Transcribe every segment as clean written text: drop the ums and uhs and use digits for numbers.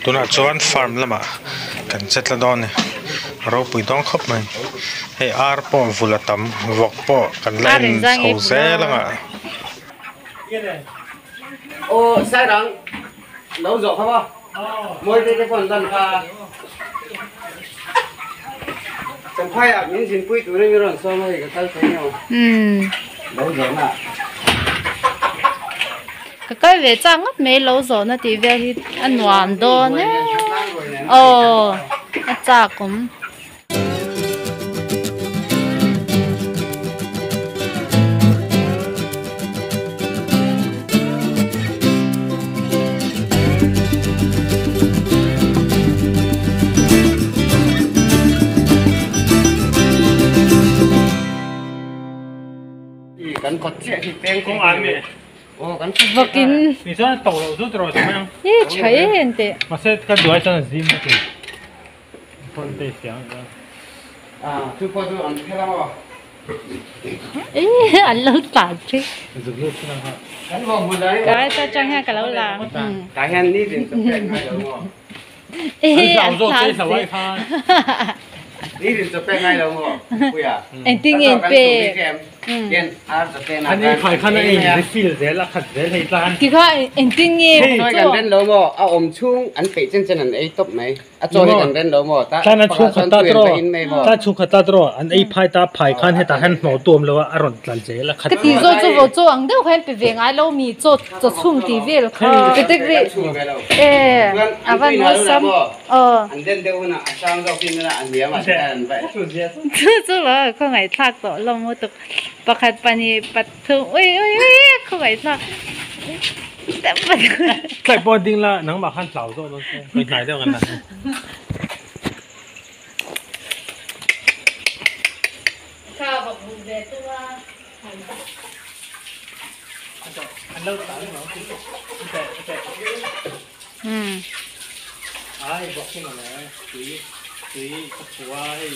ตัวนั้นชวนฟาร์มละมากันเสร็จแล้วดอนเนี่ยเราปุ๋ยต้องครบไหมให้อาร์ปอฟุลตัมวอกปอกันเล่นเสาเซ่ละมาโอ้ใช่ดังเราจบครับว่ามวยที่คนดันพาจำพายอ่ะยิ่งสินปุ้ยตัวนี้มีรอนซ้อมเลยก็ตั้งใจเนาะเราจบน่ะcái về trang á mấy lâu rồi nó thì về thì ăn hoàn đồ nè chả cũng cần có chuyện thì tên không ăn mẹ vật kín你说抖了就抖怎么样？咦，吹人的。我现在看多还真是没得，不得想的。啊，就过就按开了嘛。咦，ăn lâu tạt chứ. Anh vào một đấy. Cái ta trong nhà cả lâu là. Cái hen đi đến tập bên ngay đâu mà. Ê, ăn thả. Đi đến tập bên ngay đâu mà. Vui à? Anh tin nghiền bề. anh đi phải khăn này anh feel thế là khát thế này tan thì thôi anh tin nghiền tôi gần đến lâu mà chung anh bị chân chân anh ấy top này cho gần đến lâu mà ta là chung khát ta rồi ta chung khát ta rồi anh ấy phải ta phải khăn hay ta hắn màu tuồng lâu à rồi làm thế là khát cái thì rồi cho anh đâu phải bị về ngay lâu mi cho chung thì về là cái cái về vẫn nói xong anh đến đâu nè sang sau khi là anh nhớ mà anh vậy chứ là không phải thắc đó lâu một tục bạc hạt pani bát thùng ôi không phải thắc tại boarding là nắng bạc khăn sáu rồi người này đâu gần này anh lâu tao nó ai bọc cái này tí của ai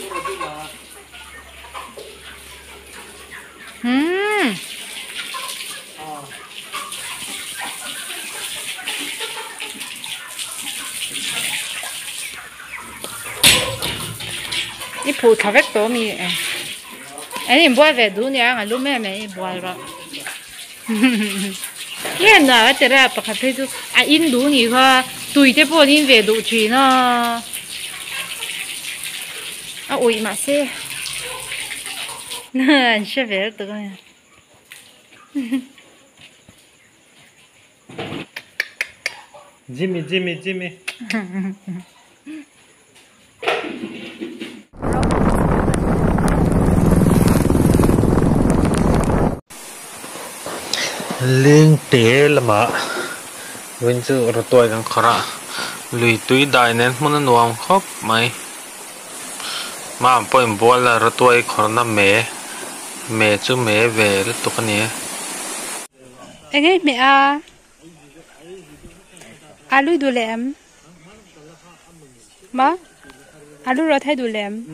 이 보타백도 미 아니 뭐 왜 누냐 루메메 뭐라 얘나 때라 바카페도 아 인도니가 두이데 보닌 외도 쥐나 아 오이 마세 나 쉐베 또가 Jimmy Linh tế là mà Vinh dự rồi tôi đang khá Lùi túi đại nên muốn nuông khóc mày Mà bố bố là rồi tôi khá là mẹ chứ mẹ về rất tốt nè anh ấy mẹ à alu đồ lem mà alu rồi thay đồ lem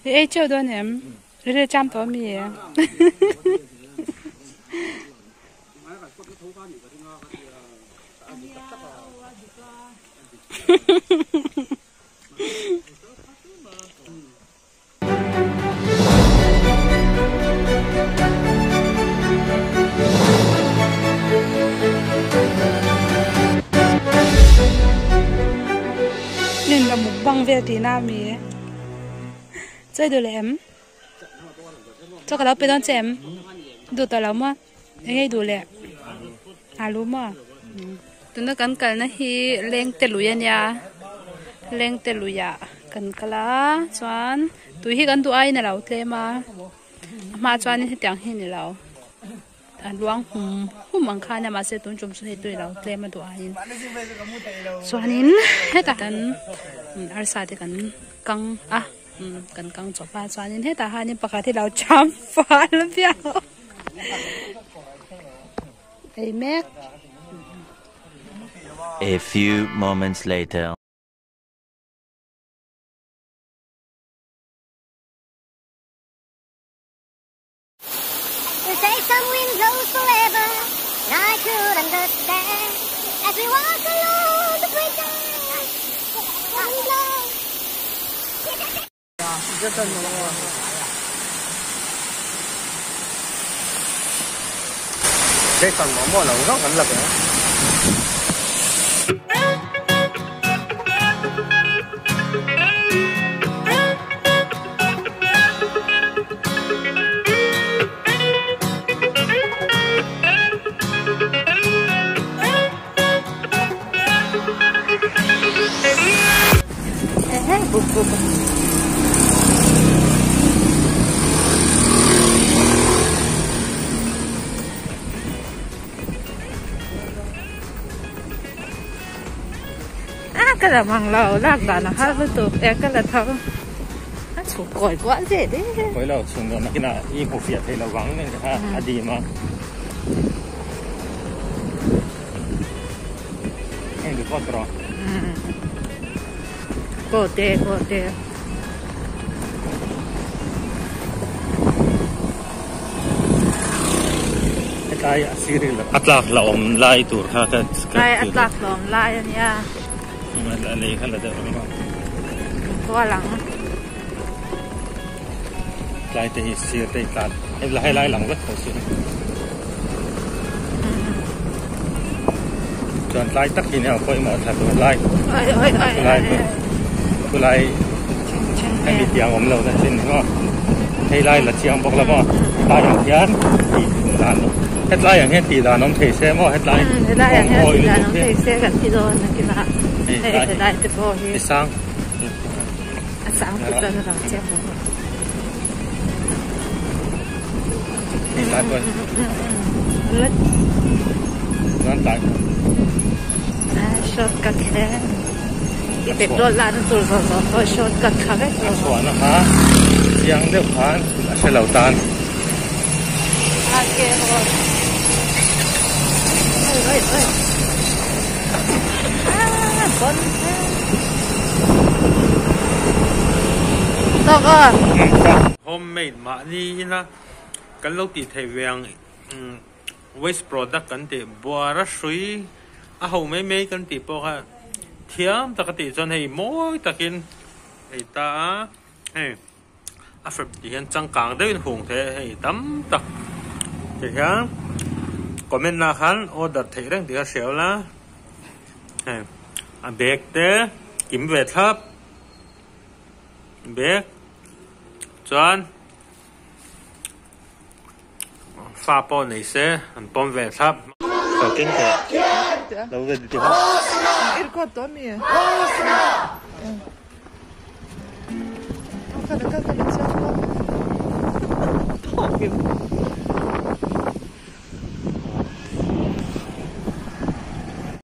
ấy chơi đồ lem rồi chăm tổ mì nên là một băng về thì nam mì chơi đồ lem cho cái đó bên đó chém đồ tao lắm á cái đồ lẹ alu mà tụi nó cắn cắn nó hi lên tê lùi nha lên tê lùi à cắn cala choan tụi hi cắn tụi ai nè lâu thế mà choan thì tiếng hi nè lâu luang hum mang khá nhà mà sẽ tụi chúng sẽ tụi lâu thế mà tụi ai choan in hết ta cắn ar sa thì cắn căng cắn căng cho ba choan in hết ta hai nhưng bạc thì lâu chăm phá lắm vậy Amen. A few moments later. To say some wind blows forever, and I should understand as we walk along the bridge. rất là ngon. Cái phần món bò lẩu rất ẩm lực nữa. cái là măng lẩu lạc đàn nó hát với tụi em cái là thằng nó chủ còi quá dễ đấy còi lẩu xuống rồi cái nào y hộp việt thì là vắng nên ha đi mà em được con rồi cô tê cái Syria là atlak là lai tur ha cái atlak là lai anh nha là lấy cái là được rồi có lắng lai thì Syria thì tạt hay lai lắng rất khó xin chọn lai tắc gì nào coi mà thật là lai hay bị tiếng lâu ra xin không hay lai là chiang bọc là bao taiอย่างนี้ตีด่านเฮ็ดไรอย่างนี้ตีด่านน้องเทเซ่มั่วเฮ็ดไรอย่างนี้ตีด่านน้องเทเซ่กันที่โดนกินละเฮ็ดไรจะพอเฮ็ดsangคือจะเราเจ็บตีตายไปนั่นตายช็อตกัดแค่เป็นโดนล้านตัวก็ช็อตกัดขาได้สวนนะฮะยังเดือดร้อนใช่เหล่าตาลโอเคเฮ้ยบนต่อก่อนhomemade มานี่นะกันเราติดให้เวียงwaste product กันติบัวรัชวีเอาไม่กันติพวกเทียมตะกติจนให้ม้อยตะกินไอ้ตาฝึกที่เห็นจังกลางได้เป็นหงเทให้ตั้มตักเดี๋ยวก็เป็นนาคันออเดอร์เทเรื่องเดี๋ยวเสียวละเบรกเตะกิมเวทครับเบรกจวนฟ้าปอนไหนเสียปอนเวทครับต่อกินแกเราเวทดีมั้ยอีกคนตัวนี้看着这样，